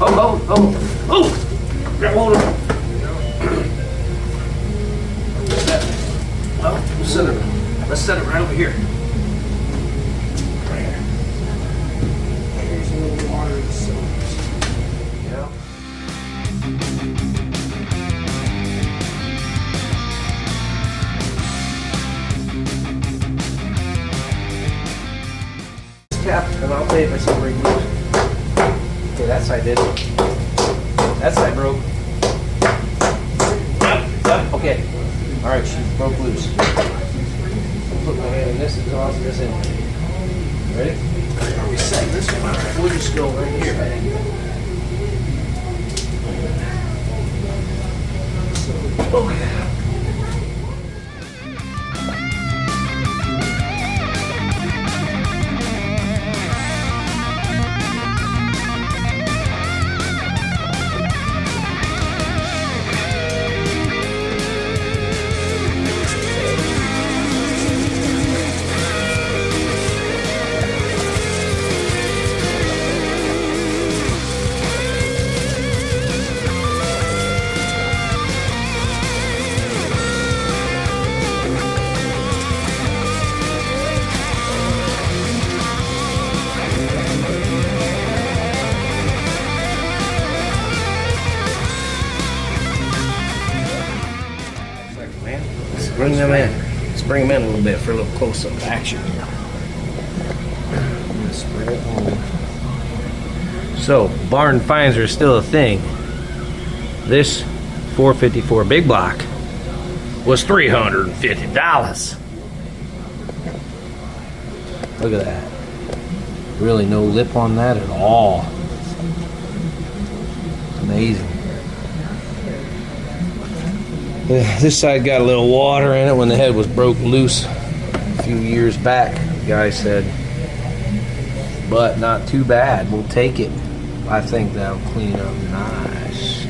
Oh! Grab hold of it. Well, let's set it right over here. Right here. Here's a little water in the cylinders. Yeah. Cap, and I'll tell you if I see break loose. Okay, that side did. That side broke. Yep, okay. All right, she broke loose. I'll put my hand in this and toss this in. Ready? Are we setting this one? All right, we'll just go right here. Okay. Bring them in. Let's bring them in a little bit for a little close-up action. Spread it home. So, barn finds are still a thing. This 454 big block was $350. Look at that. Really no lip on that at all. It's amazing. This side got a little water in it when the head was broke loose a few years back, the guy said. But not too bad. We'll take it. I think that'll clean up nice.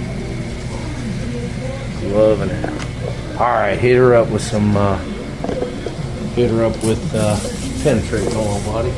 Loving it. Alright, hit her up with some penetrate on, buddy.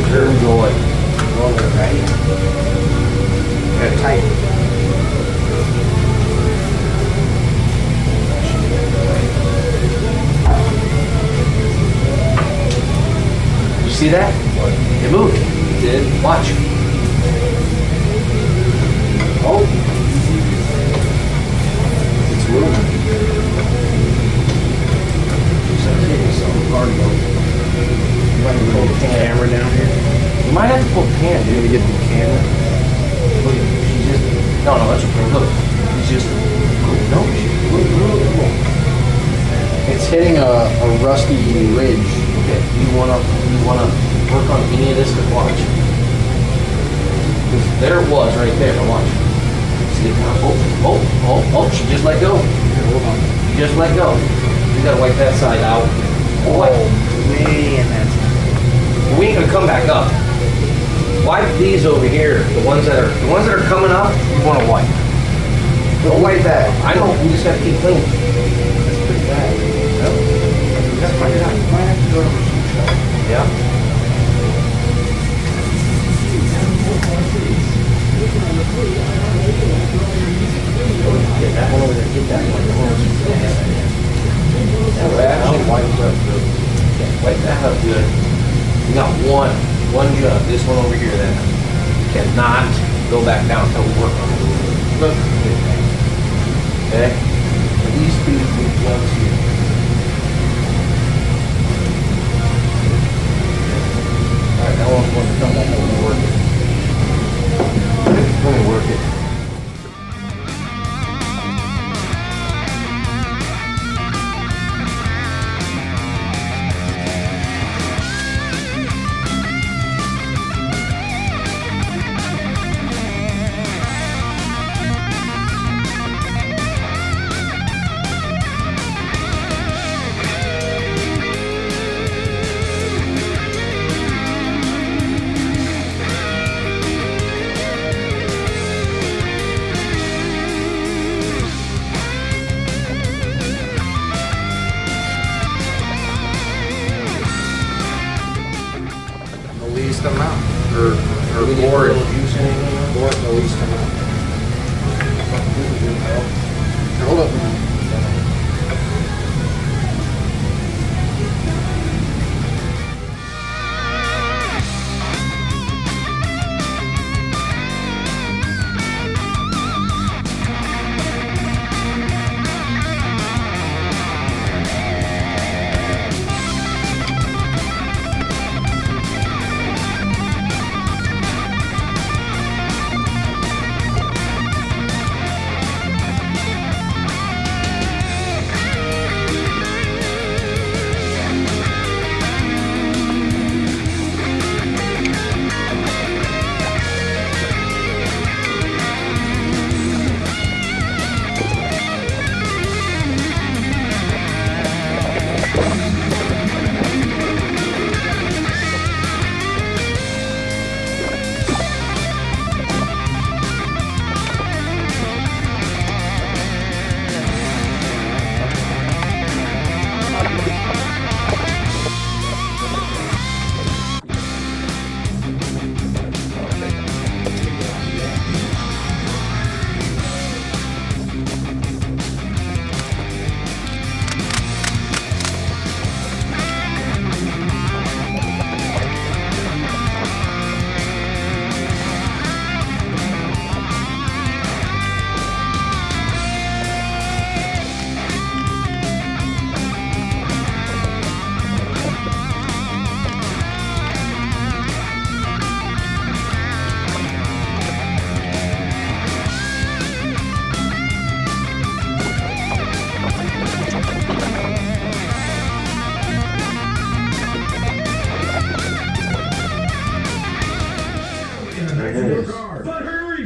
Here we go. Roll it right. Get it tight. You see that? It moved. It did. Watch. Oh. It's moving. You might have to pull the camera down here. You might have to pull the can, dude. Get the camera. Look at her. She's just. No, that's okay. Look. She's just. No, look. It's hitting a rusty ridge. Okay. You wanna work on any of this to watch? Because there it was right there. Now watch. See it now? Oh! She just let go. Hold on. She just let go. You gotta wipe that side out. Oh, man, that's. We ain't gonna come back up. Wipe these over here. The ones that are coming up, you wanna wipe. Don't wipe that. I know, you just gotta keep clean. That's pretty bad. Yep. That's might have to go to some shop. Yeah. Get that one over there. Get that one. That way actually wipes up good. Yeah, wipe that up good. We got one jug. This one over here then. Cannot go back down until we work on it. Look. Okay? These two big jugs here. Alright, that one's going to come back over and work it. Let me work it. Least amount. Or We need a more. little juice in it. More the least amount. Hold up.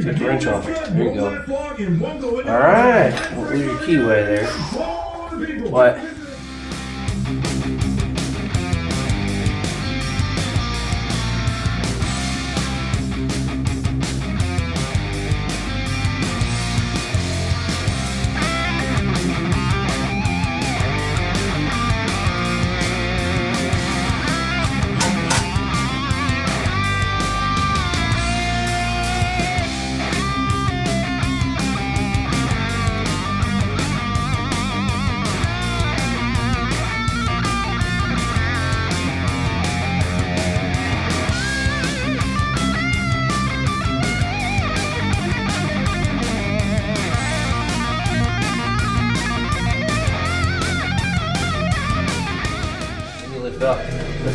Take the wrench off it. There you go. Alright. We'll leave your keyway there. What?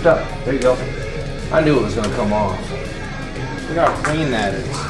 Lift up. There you go. I knew it was gonna come off. Look how clean that is.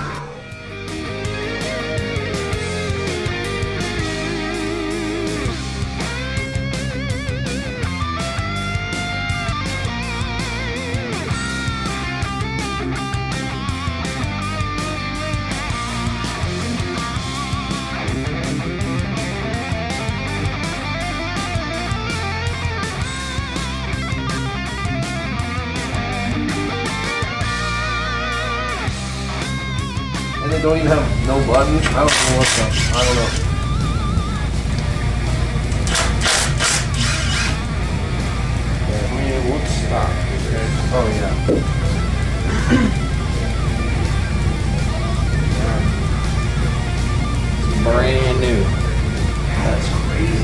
And they don't even have no button. I don't know what's up. I don't know. I mean, it would stop. Oh yeah. Brand new. That's crazy.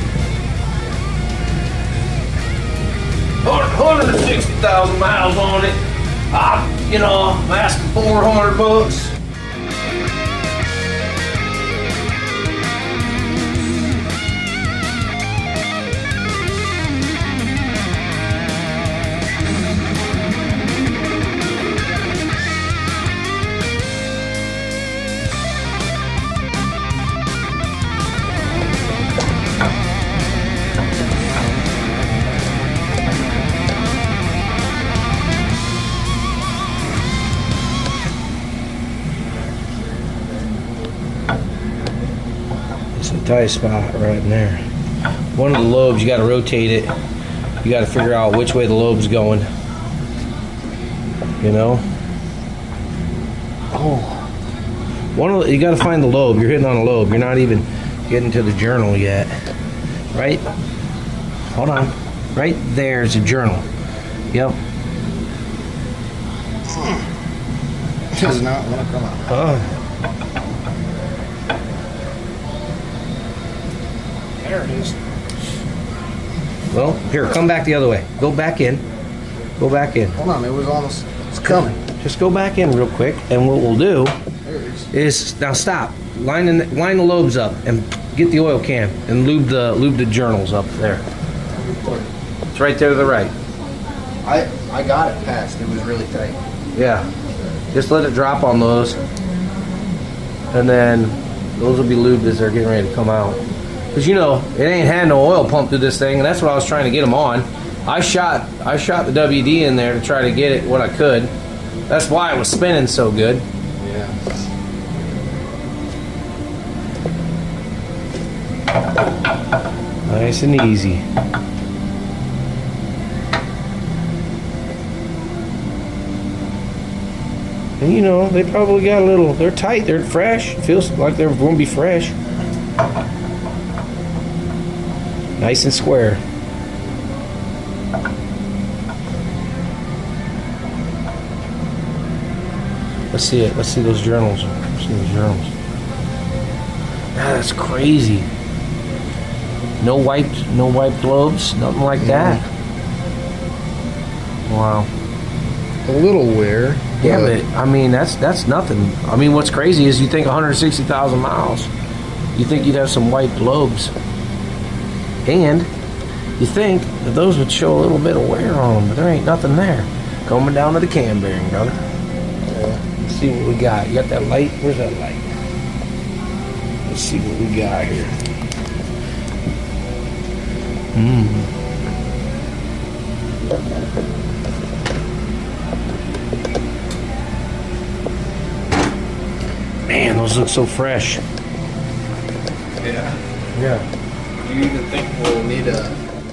160,000 miles on it. I'm asking $400. It's a tight spot right in there. One of the lobes, you got to rotate it. You got to figure out which way the lobe's going. You know? Oh. You got to find the lobe. You're hitting on a lobe. You're not even getting to the journal yet. Right? Hold on. Right there's a journal. Yep. Does not want to come out. There it is. Well, here, come back the other way. Go back in. Go back in. Hold on, it was almost. It's coming. Just go back in real quick, and what we'll do There it is now stop. Line the lobes up and get the oil can and lube the journals up there. It's right there to the right. I got it passed. It was really tight. Yeah. Just let it drop on those, and then those will be lubed as they're getting ready to come out. Because it ain't had no oil pumped through this thing, and that's what I was trying to get them on. I shot the WD in there to try to get it what I could. That's why it was spinning so good. Yeah. Nice and easy. And they probably got they're tight, they're fresh. Feels like they're going to be fresh. Nice and square. Let's see it. Let's see those journals. Let's see those journals. That's crazy. No wiped lobes, nothing like that. Wow. A little wear. Yeah, but I mean that's nothing. I mean, what's crazy is you think 160,000 miles, you think you'd have some wiped lobes, and you think that those would show a little bit of wear on them, but there ain't nothing there. Coming down to the cam bearing, brother. Let's see what we got. You got that light? Where's that light? Let's see what we got here. Man, those look so fresh. Yeah. Yeah. You even think we'll need a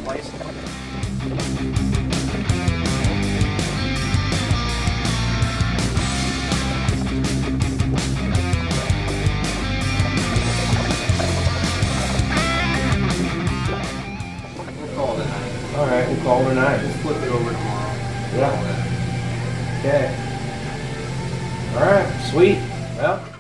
license? All right, we'll call it a night. We'll flip it over tomorrow. Yeah. Okay. All right, sweet. Well.